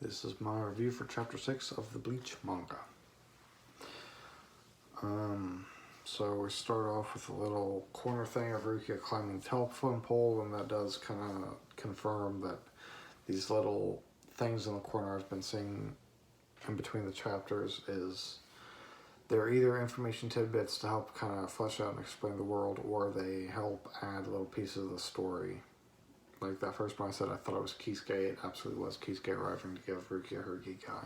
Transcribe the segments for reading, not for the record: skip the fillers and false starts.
This is my review for Chapter 6 of the Bleach manga. So we start off with a little corner thing of Rukia climbing the telephone pole, and that does kind of confirm that these little things in the corner I've been seeing in between the chapters is they're either information tidbits to help kind of flesh out and explain the world, or they help add little pieces of the story. Like that first one I said I thought it was Kisuke, it absolutely was Kisuke arriving to give Rukia her Gikai.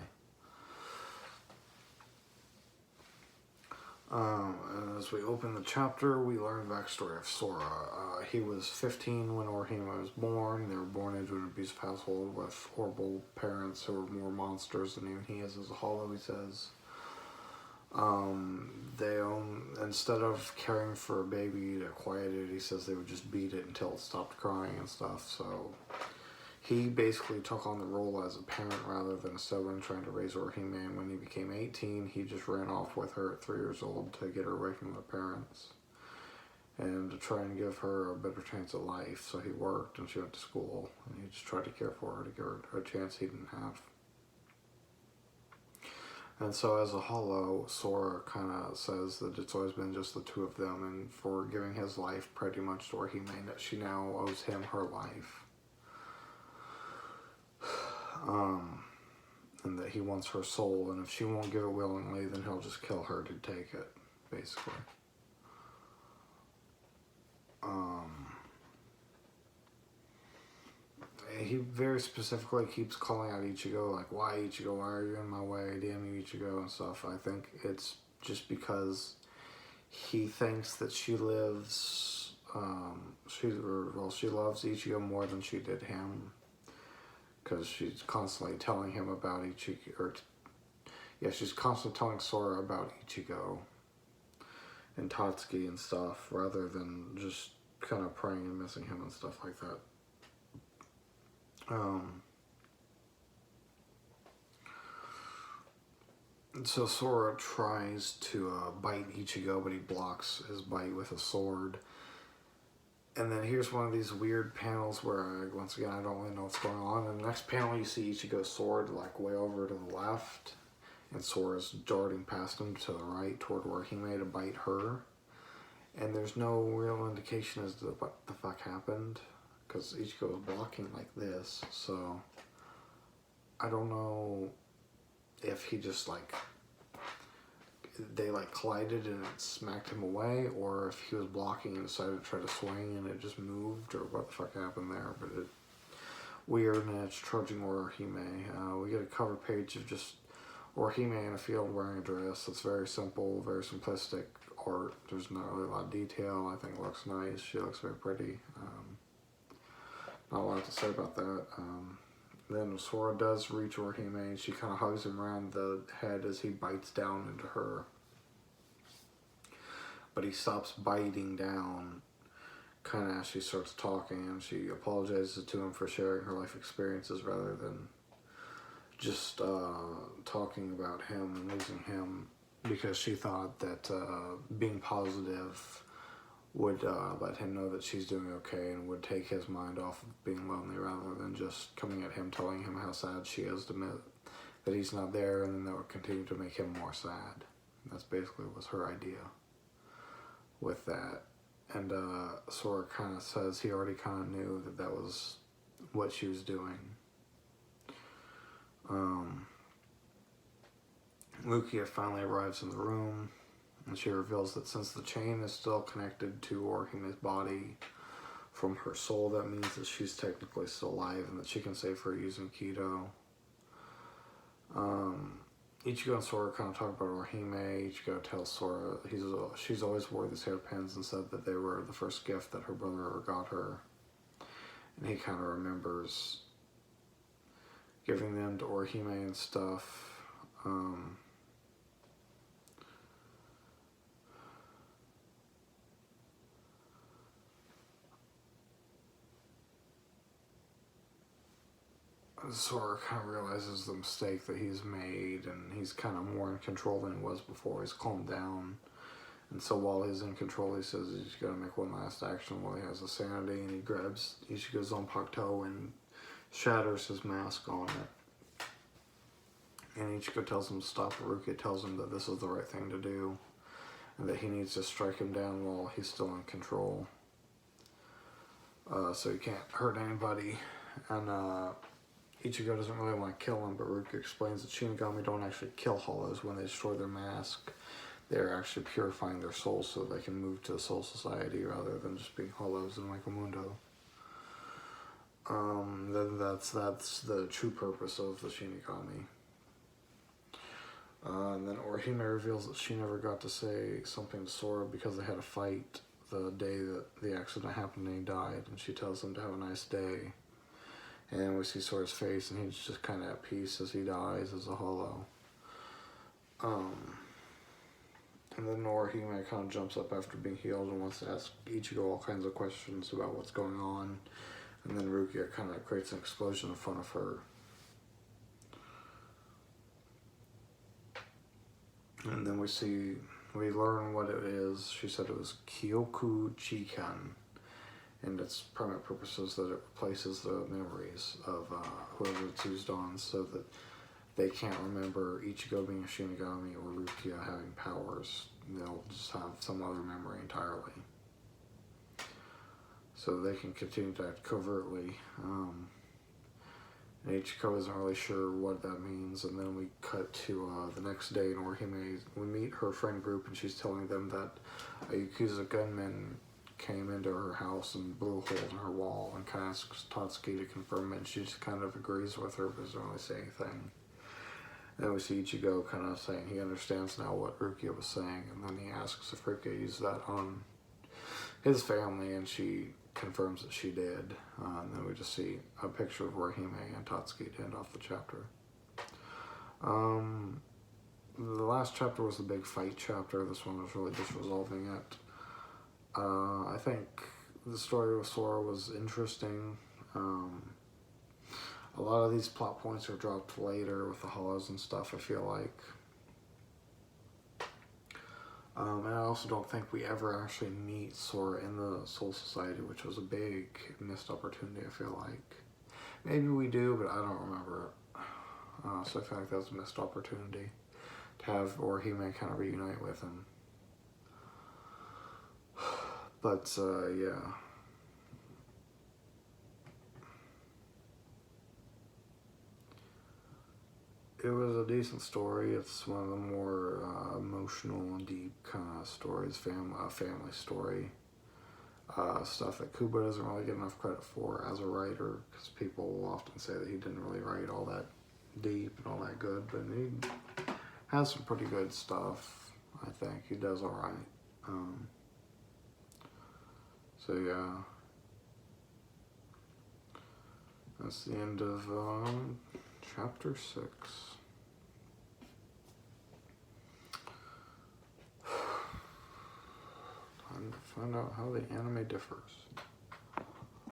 And as we open the chapter, we learn the backstory of Sora. He was 15 when Orihime was born. They were born into an abusive household with horrible parents who were more monsters than even he is as a hollow, he says. Instead of caring for a baby to quiet it, he says they would just beat it until it stopped crying and stuff. So he basically took on the role as a parent rather than a sibling trying to raise Orihime. And when he became 18, he just ran off with her at 3 years old to get her away from her parents and to try and give her a better chance at life. So he worked and she went to school, and he just tried to care for her to give her a chance he didn't have. And so as a hollow, Sora kind of says that it's always been just the two of them, and for giving his life pretty much to Orihime, that she now owes him her life. And that he wants her soul, and if she won't give it willingly, then he'll just kill her to take it, basically. He very specifically keeps calling out Ichigo, like, why Ichigo, why are you in my way, damn you Ichigo, and stuff. I think it's just because he thinks that she lives, she loves Ichigo more than she did him, because she's constantly telling him about Ichigo, she's constantly telling Sora about Ichigo and Tatsuki and stuff, rather than just kind of praying and missing him and stuff like that. So Sora tries to bite Ichigo, but he blocks his bite with a sword. And then here's one of these weird panels where, once again, I don't really know what's going on. In the next panel, you see Ichigo's sword, like, way over to the left, and Sora's darting past him to the right toward where he made a bite her. And there's no real indication as to what the fuck happened, because Ichigo was blocking like this, so I don't know if he just, like, they, like, collided and it smacked him away, or if he was blocking and decided to try to swing and it just moved, or what the fuck happened there. But it weird, and it's charging Orihime. We get a cover page of just Orihime in a field wearing a dress. It's very simple, very simplistic art. There's not really a lot of detail. I think it looks nice. She looks very pretty. Not a lot to say about that. Then Sora does reach Orihime, and she kind of hugs him around the head as he bites down into her. But he stops biting down kind of as she starts talking, and she apologizes to him for sharing her life experiences rather than just talking about him and losing him, because she thought that being positive would let him know that she's doing okay and would take his mind off of being lonely, rather than just coming at him, telling him how sad she is to admit that he's not there, and then that would continue to make him more sad. That's basically was her idea with that. And Sora kind of says he already kind of knew that that was what she was doing. Rukia finally arrives in the room, and she reveals that since the chain is still connected to Orihime's body from her soul, that means that she's technically still alive and that she can save her using Kido. Ichigo and Sora kind of talk about Orihime. Ichigo tells Sora she's always wore these hairpins and said that they were the first gift that her brother ever got her. And he kind of remembers giving them to Orihime and stuff. Sora kind of realizes the mistake that he's made, and he's kind of more in control than he was before. He's calmed down, and so while he's in control, he says he's got to make one last action while he has the sanity, and he grabs Ichigo's Zanpakuto and shatters his mask on it. and Ichigo tells him to stop. Rukia tells him that this is the right thing to do, and that he needs to strike him down while he's still in control. So he can't hurt anybody, and Ichigo doesn't really want to kill him, but Rukia explains that Shinigami don't actually kill hollows when they destroy their mask. They're actually purifying their souls so they can move to the Soul Society rather than just being hollows in Mikamundo. Then that's the true purpose of the Shinigami. And then Orihime reveals that she never got to say something to Sora because they had a fight the day that the accident happened and he died, and she tells him to have a nice day. And we see Sora's face, and he's just kind of at peace as he dies as a hollow. And then Orihime kind of jumps up after being healed and wants to ask Ichigo all kinds of questions about what's going on. And then Rukia kind of creates an explosion in front of her. And then we learn what it is. She said it was Kyoku Jikan. And its primary purpose is that it replaces the memories of whoever it's used on, so that they can't remember Ichigo being a Shinigami or Rukia having powers. They'll just have some other memory entirely. So they can continue to act covertly. And Ichigo isn't really sure what that means. And then we cut to the next day, and Orihime, we meet her friend group, and she's telling them that a Yakuza gunman came into her house and blew a hole in her wall, and kind of asks Tatsuki to confirm it, and she just kind of agrees with her but doesn't really say anything. And then we see Ichigo kind of saying he understands now what Rukia was saying, and then he asks if Rukia used that on his family, and she confirms that she did. And then we just see a picture of Orihime and Tatsuki to end off the chapter. The last chapter was the big fight chapter. This one was really just resolving it. I think the story with Sora was interesting. A lot of these plot points are dropped later with the hollows and stuff, I feel like. And I also don't think we ever actually meet Sora in the Soul Society, which was a big missed opportunity, I feel like. Maybe we do, but I don't remember it. So I feel like that's a missed opportunity to have Orihime kind of reunite with him. But, yeah. It was a decent story. It's one of the more emotional and deep kind of stories, family story. Stuff that Kubo doesn't really get enough credit for as a writer, because people will often say that he didn't really write all that deep and all that good, but he has some pretty good stuff, I think. He does alright. So yeah, that's the end of chapter 6. Time to find out how the anime differs.